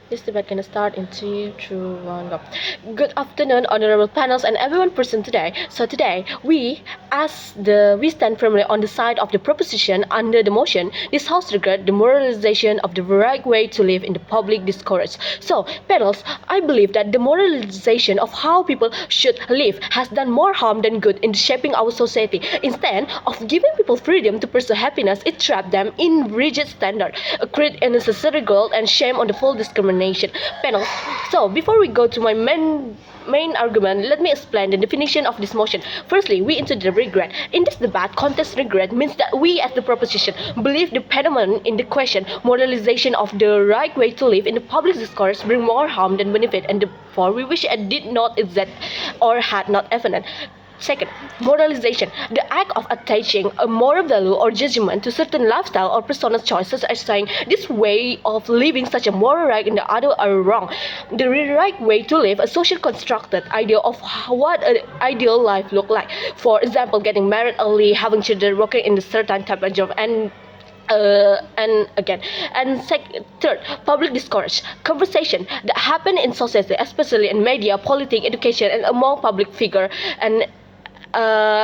This debate gonna start in 3, 2, 1, go. Good afternoon, honorable panels and everyone present today. So today we stand firmly on the side of the proposition under the motion. This House regret the moralization of the right way to live in the public discourse. So panels, I believe that the moralization of how people should live has done more harm than good in shaping our society. Instead of giving people freedom to pursue happiness, it trapped them in rigid standard, create unnecessary guilt and shame on the full discrimination panels. So before we go to my main argument, let me explain the definition of this motion. Firstly, we into the regret. In this debate, context regret means that we as the proposition believe the phenomenon in the question, moralization of the right way to live in the public discourse, bring more harm than benefit, and therefore we wish it did not exist or had not evident. Second, moralization, the act of attaching a moral value or judgment to certain lifestyle or personal choices as saying this way of living such a moral right and the other are wrong. The right way to live, a social constructed idea of what an ideal life look like. For example, getting married early, having children, working in a certain type of job, and third, public discourse, conversation that happen in society, especially in media, politics, education, and among public figure, and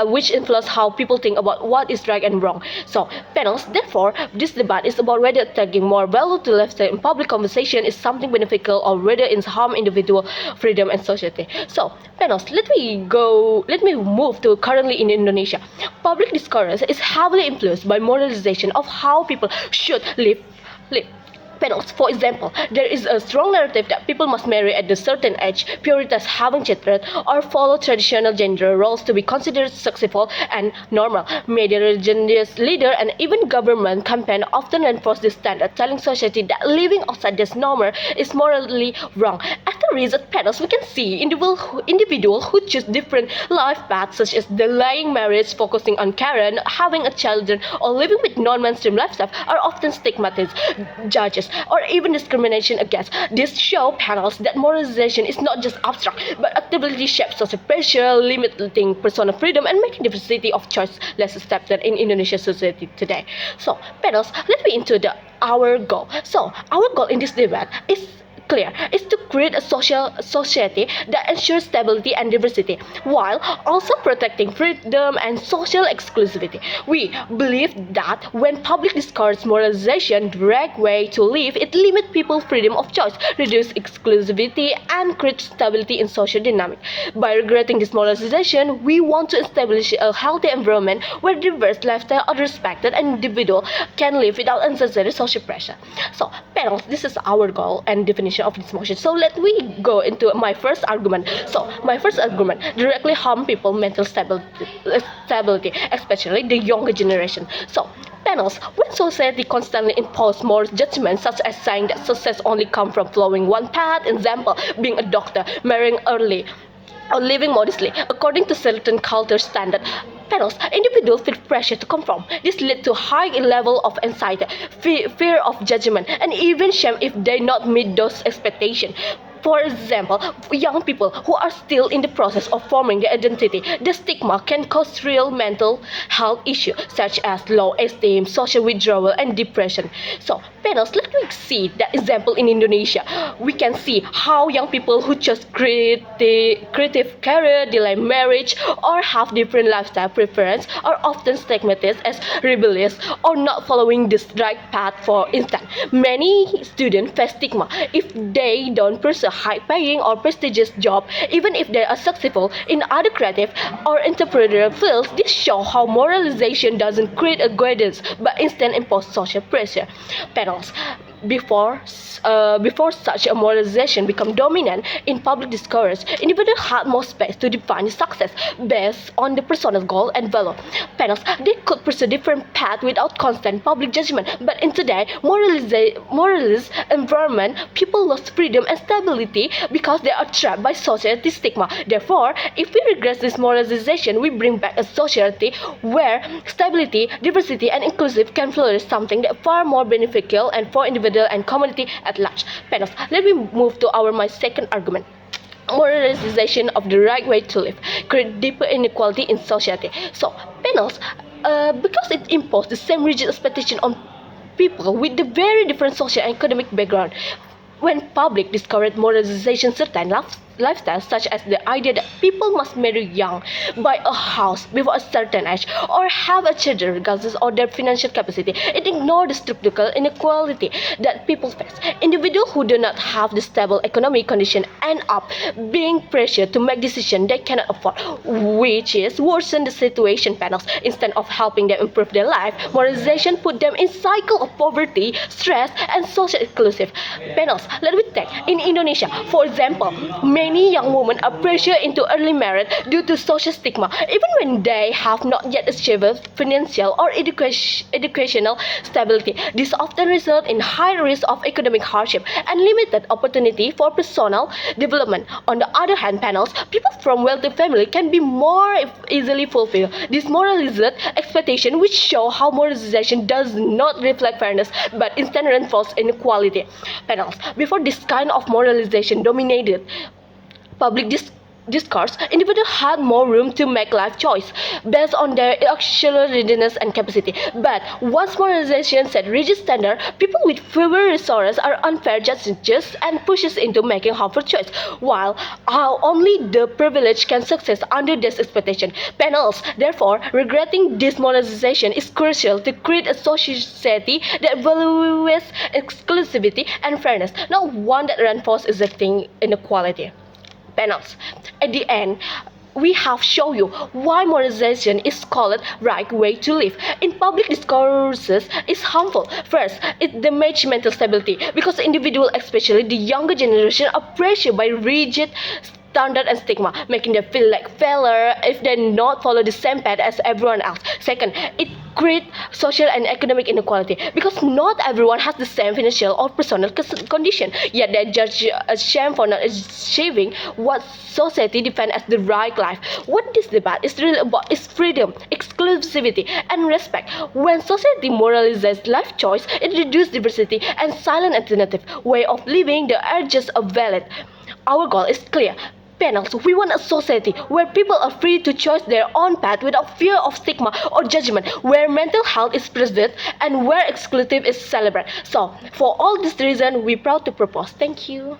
which influence how people think about what is right and wrong. So, panels, therefore, this debate is about whether taking more value to lifestyle in public conversation is something beneficial or whether it's harm individual freedom and society. So, panels, let me move to currently in Indonesia. Public discourse is heavily influenced by moralization of how people should live panels. For example, there is a strong narrative that people must marry at a certain age, prioritize having children, or follow traditional gender roles to be considered successful and normal. Media, religious leader, and even government campaign often enforce this standard, telling society that living outside this norm is morally wrong. As the result, panels, we can see individuals who choose different life paths, such as delaying marriage, focusing on career, having a children, or living with non-mainstream lifestyle, are often stigmatized, judges, or even discrimination against. This show panels that moralization is not just abstract, but actively shapes social pressure, limiting personal freedom, and making diversity of choice less accepted in Indonesian society today. So, panels, let's be into our goal. So, our goal in this debate is to create a social society that ensures stability and diversity while also protecting freedom and social exclusivity. We believe that when public discourse moralization direct way to live, it limits people's freedom of choice, reduce exclusivity, and creates stability in social dynamic. By regretting this moralization, we want to establish a healthy environment where diverse lifestyle are respected and individual can live without unnecessary social pressure. So, panels, this is our goal and definition of this motion. So let me go into my first argument. So my first argument directly harm people mental stability, especially the younger generation. So panels, when society constantly impose more judgments such as saying that success only comes from following one path, example being a doctor, marrying early, or living modestly according to certain culture standard, panels, individuals feel pressure to conform. This leads to high level of anxiety, fear of judgment, and even shame if they not meet those expectations. For example, young people who are still in the process of forming their identity, the stigma can cause real mental health issues such as low esteem, social withdrawal, and depression. So, panels, let me see that example in Indonesia. We can see how young people who choose creative career, delay marriage, or have different lifestyle preference are often stigmatized as rebellious or not following this right path. For instance, many students face stigma if they don't pursue high-paying or prestigious job, even if they are successful in other creative or entrepreneurial fields. This shows how moralization doesn't create a guidance, but instead impose social pressure. Panels. Before such a moralization become dominant in public discourse, individuals had more space to define success based on the personal goal and value. Panels, they could pursue different paths without constant public judgment, but in today moralist environment, people lose freedom and stability because they are trapped by society stigma. Therefore, if we regress this moralization, we bring back a society where stability, diversity, and inclusive can flourish, something that far more beneficial and for individual and community at large. Panels, let me move to my second argument. Moralization of the right way to live create deeper inequality in society. So, panels, because it imposes the same rigid expectation on people with the very different social and economic background. When public discourage moralization certain lifestyles, such as the idea that people must marry young, buy a house before a certain age, or have a children regardless of their financial capacity, it ignores the structural inequality that people face. Individuals who do not have the stable economic condition end up being pressured to make decisions they cannot afford, which is worsen the situation panels. Instead of helping them improve their life, moralization put them in cycle of poverty, stress, and social exclusive. Panels, let me take in Indonesia, for example, many young women are pressured into early marriage due to social stigma, even when they have not yet achieved financial or educational stability. This often results in high risk of economic hardship and limited opportunity for personal development. On the other hand, panels, people from wealthy families can be more easily fulfilled this moralized expectation, which show how moralization does not reflect fairness but instead reinforces inequality. Panels, before this kind of moralization dominated public discourse, individuals had more room to make life choice based on their actual readiness and capacity. But once moralization set rigid standards, people with fewer resources are unfair judges and pushes into making harmful choice, while only the privileged can succeed under this expectation. Panels, therefore, regretting this moralization is crucial to create a society that values exclusivity and fairness, not one that reinforces existing inequality. Panels. At the end, we have shown you why moralization is called right way to live. In public discourses, it's harmful. First, it damages mental stability because individuals, especially the younger generation, are pressured by rigid standard and stigma, making them feel like failure if they not follow the same path as everyone else. Second, it creates social and economic inequality because not everyone has the same financial or personal condition, yet they judge ashamed for not achieving what society defines as the right life. What this debate is really about is freedom, exclusivity, and respect. When society moralizes life choice, it reduces diversity and silent alternative way of living that are just valid. Our goal is clear. Panels, we want a society where people are free to choose their own path without fear of stigma or judgment, where mental health is preserved and where exclusive is celebrated. So, for all these reasons, we proud to propose. Thank you.